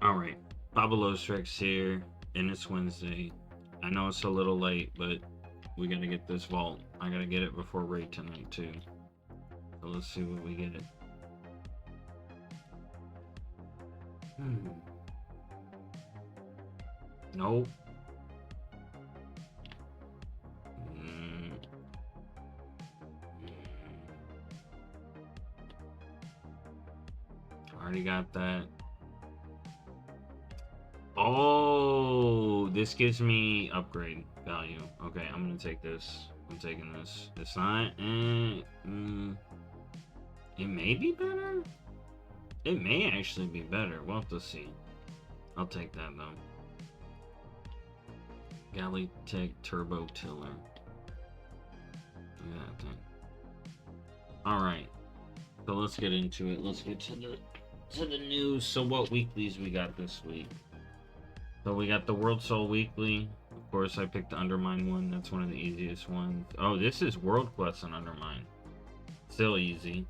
Alright, BobalosRex here, and it's Wednesday. I know it's a little late, but we gotta get this vault. I gotta get it before raid tonight, too. So let's see what we get. Hmm. Nope. Mm. Already got that. Oh, this gives me upgrade value. Okay, I'm gonna take this. I'm taking this. It's not. It may be better. It may actually be better. We'll have to see. I'll take that though. Galley Tech Turbo Tiller. Yeah, that thing. Alright. So let's get into it. Let's get to the news. So what weeklies we got this week? So we got the World Soul Weekly. Of course, I picked the Undermine one. That's one of the easiest ones. Oh, this is World Quest on Undermine. Still easy.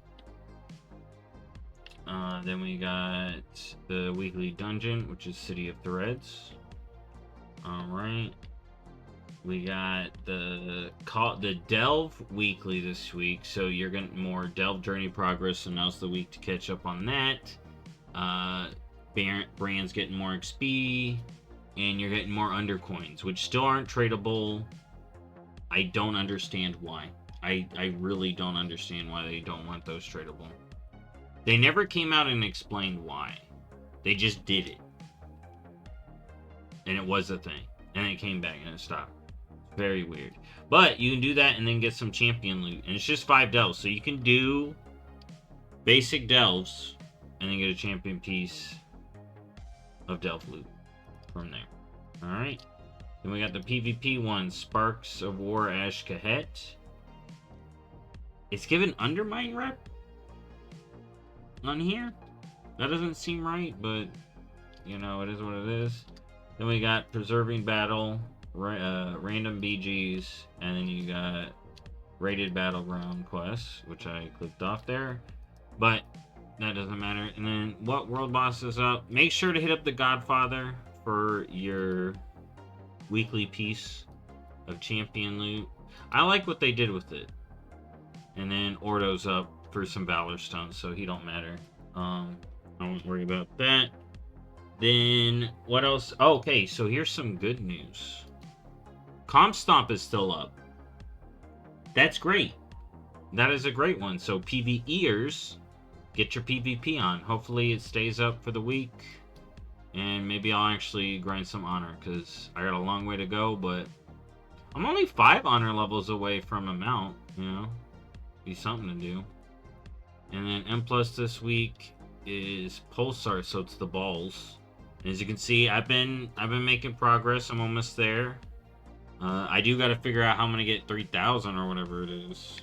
Then we got the Weekly Dungeon, which is City of Threads. Alright. We got the Delve Weekly this week. So you're getting more Delve Journey progress. So now's the week to catch up on that. Brand's getting more XP. And you're getting more undercoins, which still aren't tradable. I don't understand why. I really don't understand why they don't want those tradable. They never came out and explained why. They just did it. And it was a thing. And it came back and it stopped. Very weird. But you can do that and then get some champion loot. And it's just 5 delves. So you can do basic delves and then get a champion piece of delve loot from there. Alright. Then we got the PvP one, Sparks of War Ash Kahet. It's given Undermine rep on here. That doesn't seem right, but you know, it is what it is. Then we got Preserving Battle, Random BGs, and then you got Rated Battleground quests, which I clicked off there. But that doesn't matter. And then what world boss is up? Make sure to hit up the Godfather for your weekly piece of champion loot. I like what they did with it. And then Ordo's up for some Valor Stones, so he don't matter. I won't worry about that. Then what else? Oh, okay, so here's some good news. Comp Stomp is still up. That's great. That is a great one. So PvEers, get your PvP on. Hopefully it stays up for the week. And maybe I'll actually grind some honor, because I got a long way to go, but I'm only 5 honor levels away from a mount, you know? Be something to do. And then M plus this week is Pulsar, so it's the balls. And as you can see, I've been making progress. I'm almost there. I do got to figure out how I'm gonna get 3,000 or whatever it is.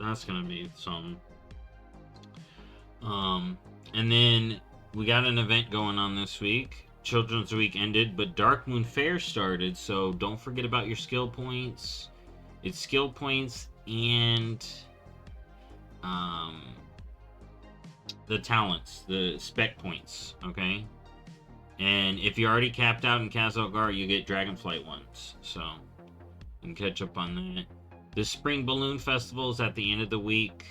That's gonna be some. And then we got an event going on this week. Children's Week ended, but Dark Moon Fair started. So don't forget about your skill points. It's skill points and the talents, the spec points, okay? And if you're already capped out in Kazalgar, you get Dragonflight ones. So you can catch up on that. The Spring Balloon Festival is at the end of the week.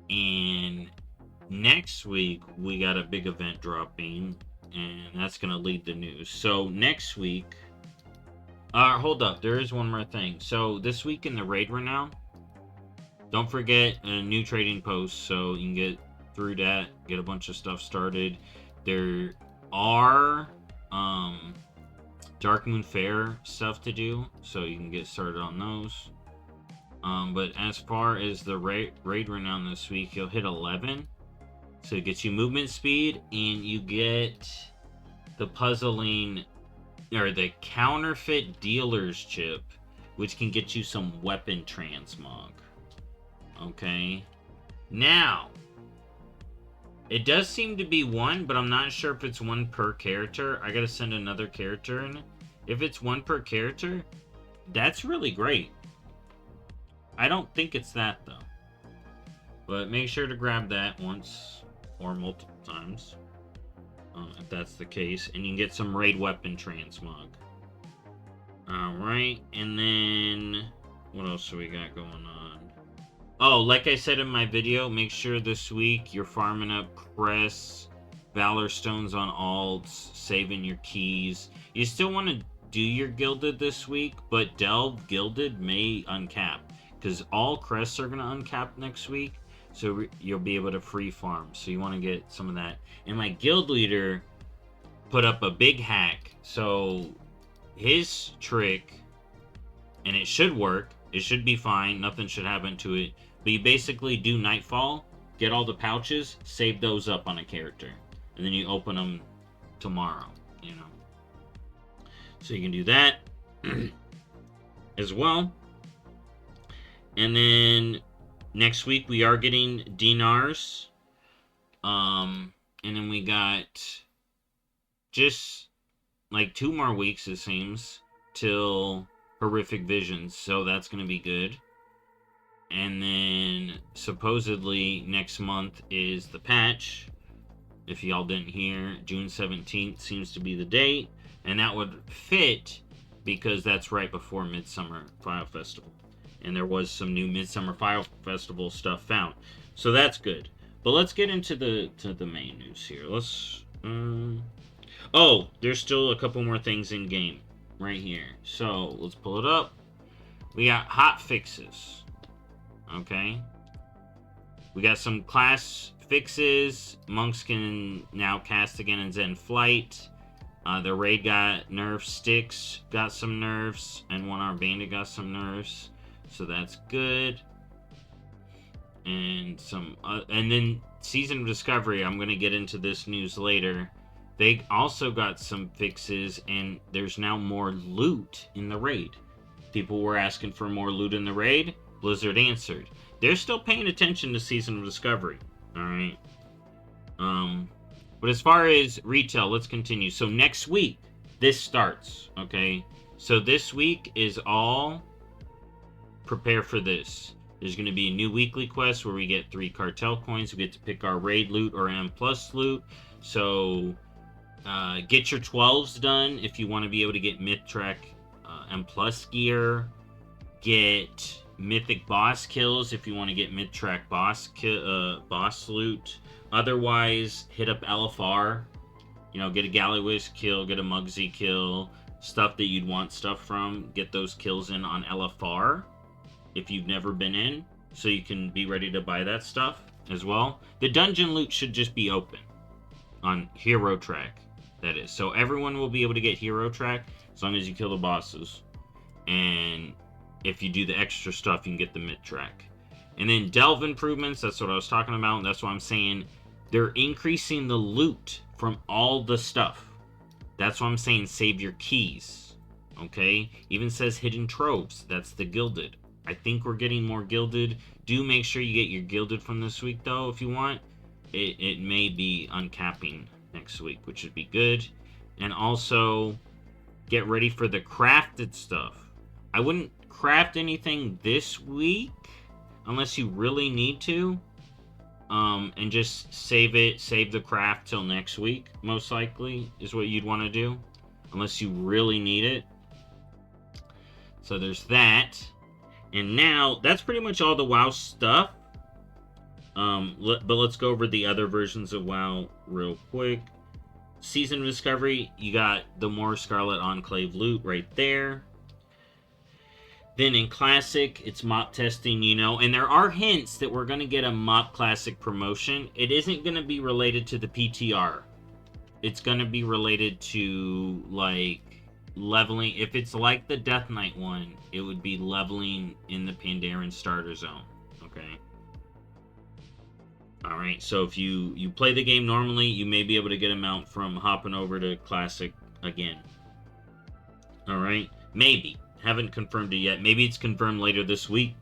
And next week, we got a big event dropping. And that's going to lead the news. So next week... hold up. There is one more thing. So this week in the Raid Renown, don't forget a new trading post so you can get through that, get a bunch of stuff started. There are Dark Moon Fair stuff to do, so you can get started on those. But as far as the raid renown this week, you'll hit 11. So it gets you movement speed, and you get the puzzling, or the counterfeit dealer's chip, which can get you some weapon transmog. Okay. Now, it does seem to be one, but I'm not sure if it's one per character. I gotta send another character in. If it's one per character, that's really great. I don't think it's that, though. But make sure to grab that once or multiple times. if that's the case. And you can get some raid weapon transmog. Alright, and then what else do we got going on? Oh, like I said in my video, make sure this week you're farming up crests, valor stones on alts, saving your keys. You still want to do your gilded this week, but delve gilded may uncap, because all crests are going to uncap next week, so you'll be able to free farm. So you want to get some of that. And my guild leader put up a big hack, so his trick, and it should work, it should be fine, nothing should happen to it, but you basically do nightfall, get all the pouches, save those up on a character, and then you open them tomorrow, you know. So you can do that as well. And then next week we are getting dinars. And then we got just like 2 more weeks, it seems, till horrific visions. So that's going to be good. And then supposedly next month is the patch. If y'all didn't hear, June 17th seems to be the date. And that would fit because that's right before Midsummer File Festival. And there was some new Midsummer File Festival stuff found. So that's good. But let's get into the main news here. Let's... Oh, there's still a couple more things in game right here. So let's pull it up. We got hot fixes. Okay. We got some class fixes. Monks can now cast again in Zen Flight. The raid got nerfs. Styx got some nerfs. And One Armed Bandit got some nerfs. So that's good. And some... and then Season of Discovery. I'm going to get into this news later. They also got some fixes. And there's now more loot in the raid. People were asking for more loot in the raid. Blizzard answered. They're still paying attention to Season of Discovery. Alright. But as far as retail, let's continue. So next week, this starts, okay? So this week is all prepare for this. There's going to be a new weekly quest where we get 3 cartel coins. We get to pick our raid loot or M+ loot. So get your 12s done if you want to be able to get Mythtrack M+ gear. Get mythic boss kills if you want to get Mythtrack boss loot. Otherwise, hit up LFR. You know, get a Galliwish kill, get a Mugsy kill. Stuff that you'd want stuff from. Get those kills in on LFR if you've never been in. So you can be ready to buy that stuff as well. The dungeon loot should just be open on Hero Track, that is. So everyone will be able to get Hero Track as long as you kill the bosses. And if you do the extra stuff, you can get the Mythtrack. And then delve improvements, that's what I was talking about. And that's what I'm saying. They're increasing the loot from all the stuff. That's what I'm saying. Save your keys. Okay? Even says hidden troves. That's the gilded. I think we're getting more gilded. Do make sure you get your gilded from this week, though, if you want. It may be uncapping next week, which would be good. And also, get ready for the crafted stuff. I wouldn't craft anything this week unless you really need to. And just save the craft till next week, most likely, is what you'd want to do. Unless you really need it. So there's that. And now, that's pretty much all the WoW stuff. But let's go over the other versions of WoW real quick. Season of Discovery, you got the more Scarlet Enclave loot right there. Then in Classic, it's mop testing, you know. And there are hints that we're going to get a mop Classic promotion. It isn't going to be related to the PTR. It's going to be related to, like, leveling. If it's like the Death Knight one, it would be leveling in the Pandaren starter zone. Okay? Alright, so if you play the game normally, you may be able to get a mount from hopping over to Classic again. Alright? Maybe. Haven't confirmed it yet. Maybe it's confirmed later this week.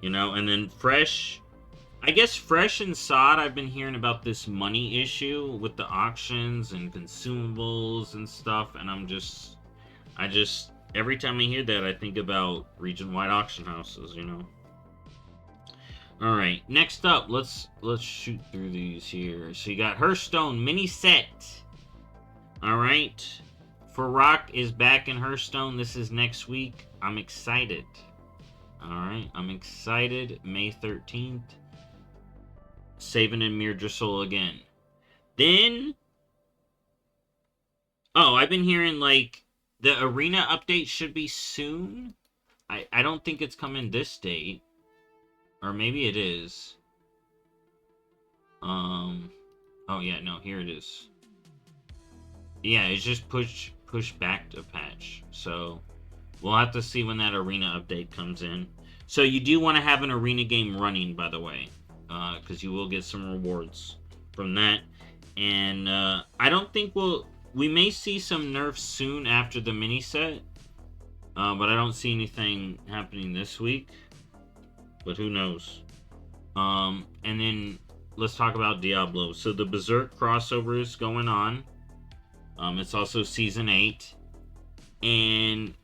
You know, and then Fresh. I guess Fresh and Sod, I've been hearing about this money issue with the auctions and consumables and stuff. And every time I hear that, I think about region-wide auction houses, you know. All right, next up, let's shoot through these here. So you got Hearthstone mini set. All right, Farrakh is back in Hearthstone. This is next week. I'm excited. All right, I'm excited. May 13th. Saving in Mirdrasul again. Then, oh, I've been hearing like the arena update should be soon. I don't think it's coming this date, or maybe it is. Oh yeah, no, here it is. Yeah, it's just push back to patch. So we'll have to see when that arena update comes in. So you do want to have an arena game running, by the way, because you will get some rewards from that. And I don't think we may see some nerfs soon after the mini set, but I don't see anything happening this week. But who knows? And then let's talk about Diablo. So the Berserk crossover is going on. It's also Season 8. And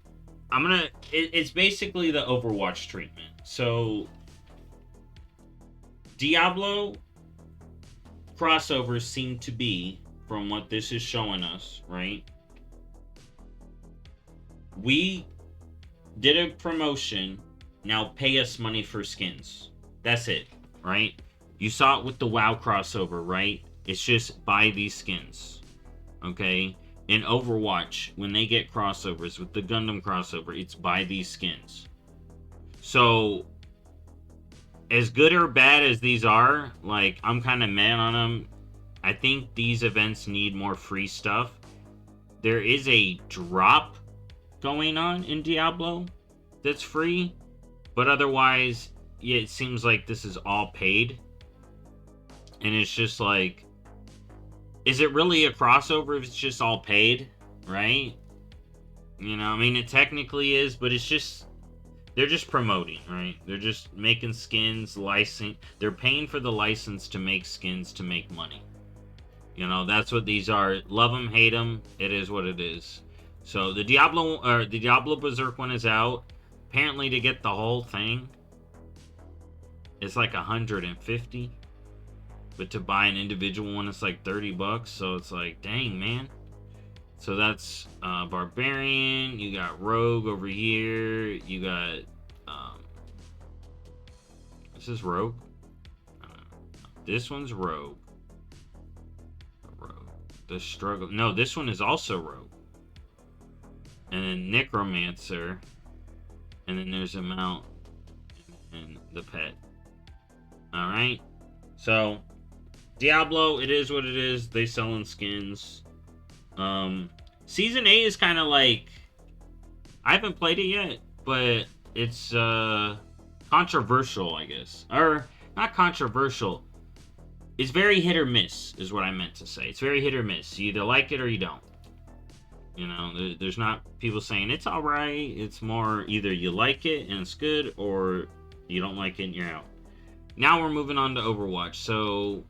it's basically the Overwatch treatment. So Diablo crossovers seem to be, from what this is showing us, right? We did a promotion, now pay us money for skins. That's it, right? You saw it with the WoW crossover, right? It's just buy these skins, okay? In Overwatch, when they get crossovers, with the Gundam crossover, it's buy these skins. So, as good or bad as these are, like, I'm kind of mad on them. I think these events need more free stuff. There is a drop going on in Diablo that's free, but otherwise, yeah, it seems like this is all paid. And it's just like, is it really a crossover if it's just all paid, right? You know, I mean, it technically is, but it's just, they're just promoting, right? They're just making skins, they're paying for the license to make skins to make money. You know, that's what these are. Love them, hate them, it is what it is. So the Diablo Berserk one is out. Apparently, to get the whole thing, it's like 150. But to buy an individual one, it's like $30. So it's like, dang, man. So that's Barbarian. You got Rogue over here. You got this is Rogue. This one's Rogue. The struggle. No, this one is also Rogue. And then Necromancer. And then there's a mount and the pet. Alright. So Diablo, it is what it is. They selling skins. Season 8 is kind of like, I haven't played it yet, but it's controversial, I guess. Or not controversial. It's very hit or miss, is what I meant to say. It's very hit or miss. You either like it or you don't. You know, there's not people saying it's alright. It's more either you like it and it's good, or you don't like it and you're out. Now we're moving on to Overwatch. So,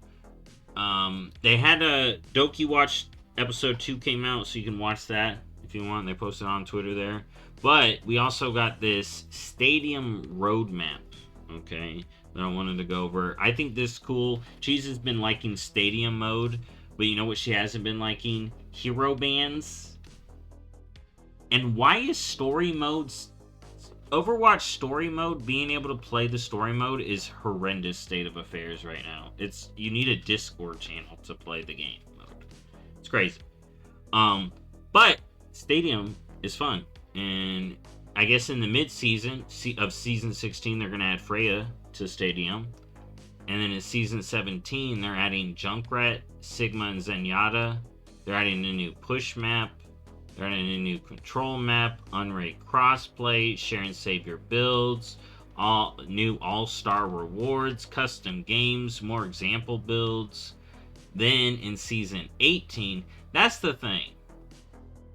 they had a Doki Watch episode 2 came out, so you can watch that if you want. They posted on Twitter there. But we also got this Stadium roadmap, okay, that I wanted to go over. I think this is cool. Cheese has been liking Stadium mode, but you know what she hasn't been liking? Hero bands. And why is story modes... Overwatch story mode, being able to play the story mode is horrendous state of affairs right now. You need a Discord channel to play the game mode. It's crazy. But Stadium is fun. And I guess in the mid-season of Season 16, they're going to add Freya to Stadium. And then in Season 17, they're adding Junkrat, Sigma, and Zenyatta. They're adding a new push map. They're adding a new control map, unranked crossplay, share and save your builds, new all-star rewards, custom games, more example builds. Then in Season 18, that's the thing.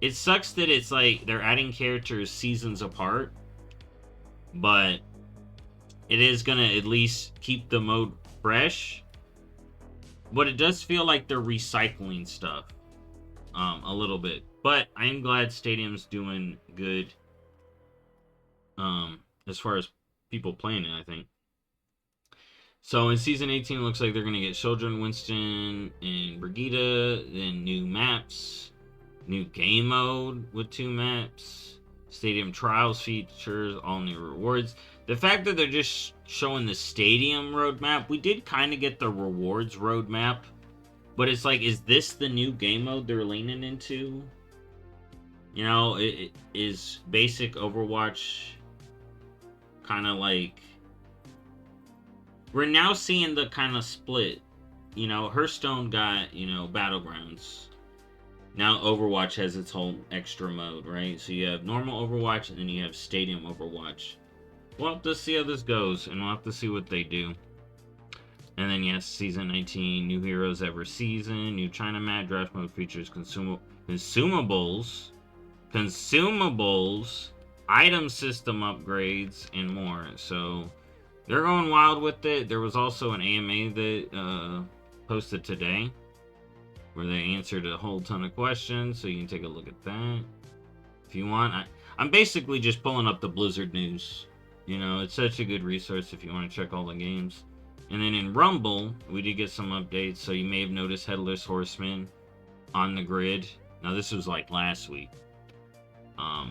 It sucks that it's like they're adding characters seasons apart, but it is going to at least keep the mode fresh. But it does feel like they're recycling stuff a little bit. But I am glad Stadium's doing good as far as people playing it, I think. So in Season 18, it looks like they're going to get Children, Winston, and Brigitte, then new maps, new game mode with 2 maps, stadium trials features, all new rewards. The fact that they're just showing the stadium roadmap, we did kind of get the rewards roadmap, but it's like, is this the new game mode they're leaning into? You know, it is basic Overwatch kind of like... We're now seeing the kind of split. You know, Hearthstone got, you know, Battlegrounds. Now Overwatch has its whole extra mode, right? So you have normal Overwatch, and then you have Stadium Overwatch. We'll have to see how this goes, and we'll have to see what they do. And then, yes, Season 19, new heroes every season, new China Mat, draft mode features consumables, item system upgrades, and more. So they're going wild with it. There was also an AMA that posted today where they answered a whole ton of questions, so you can take a look at that if you want. I'm basically just pulling up the Blizzard news. You know, it's such a good resource if you want to check all the games. And then in Rumble, we did get some updates, so you may have noticed Headless Horseman on the grid. Now, this was like last week.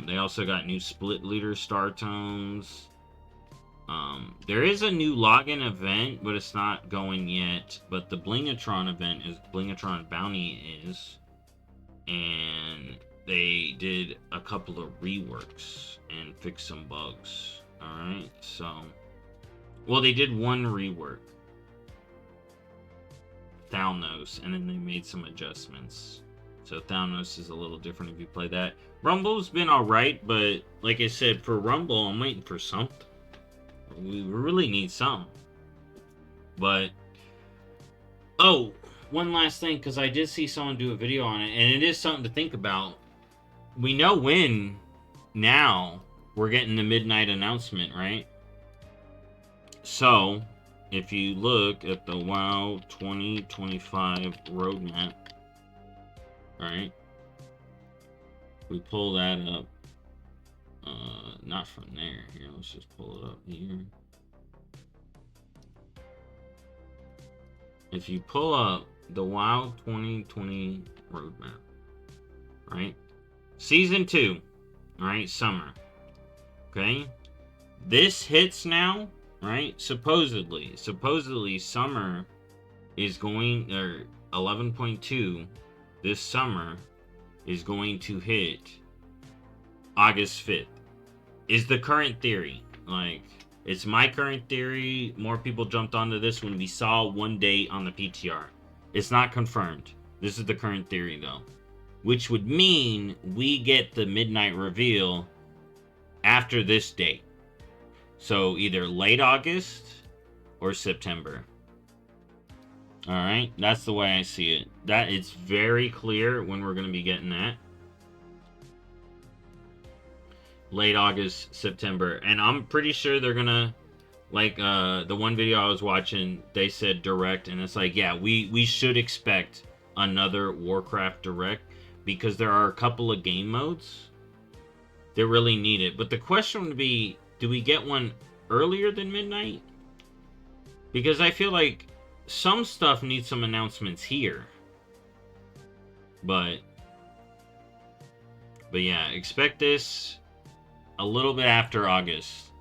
They also got new Split Leader Star Tones. There is a new login event, but it's not going yet. But the Blingatron event is Blingatron Bounty is. And they did a couple of reworks and fixed some bugs. Alright, so... Well, they did one rework. Thalnos, and then they made some adjustments. So Thalnos is a little different if you play that. Rumble's been alright, but like I said, for Rumble, I'm waiting for something. We really need some. But... Oh, one last thing, because I did see someone do a video on it, and it is something to think about. We know when, now, we're getting the midnight announcement, right? So, if you look at the WoW 2025 roadmap, right? We pull that up. Not from there. Here, let's just pull it up here. If you pull up the WoW 2020 roadmap, right? Season 2, right? Summer. Okay? This hits now, right? Supposedly summer is going, or 11.2 this summer is going to hit August 5th. Is the current theory. Like, it's my current theory. More people jumped onto this when we saw one date on the PTR. It's not confirmed. This is the current theory, though. Which would mean we get the midnight reveal after this date. So either late August or September. Alright, that's the way I see it. That it's very clear when we're going to be getting that. Late August, September. And I'm pretty sure they're going to, like, the one video I was watching, they said direct. And it's like, yeah, we should expect another Warcraft direct. Because there are a couple of game modes that really need it. But the question would be, do we get one earlier than midnight? Because I feel like some stuff needs some announcements here. But yeah, expect this a little bit after August.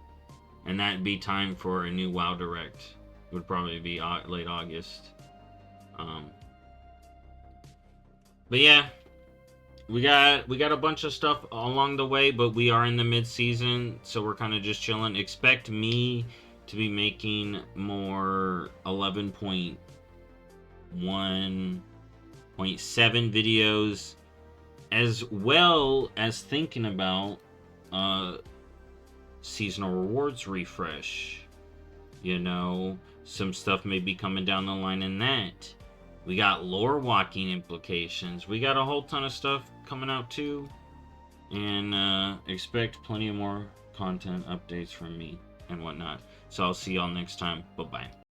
And that'd be time for a new WoW Direct. It would probably be late August. But yeah, we got a bunch of stuff along the way, but we are in the mid-season, so we're kind of just chilling. Expect me to be making more 11.1.7 videos, as well as thinking about seasonal rewards refresh. You know, some stuff may be coming down the line in that. We got lore walking implications. We got a whole ton of stuff coming out too. And expect plenty of more content updates from me and whatnot. So I'll see y'all next time. Bye-bye.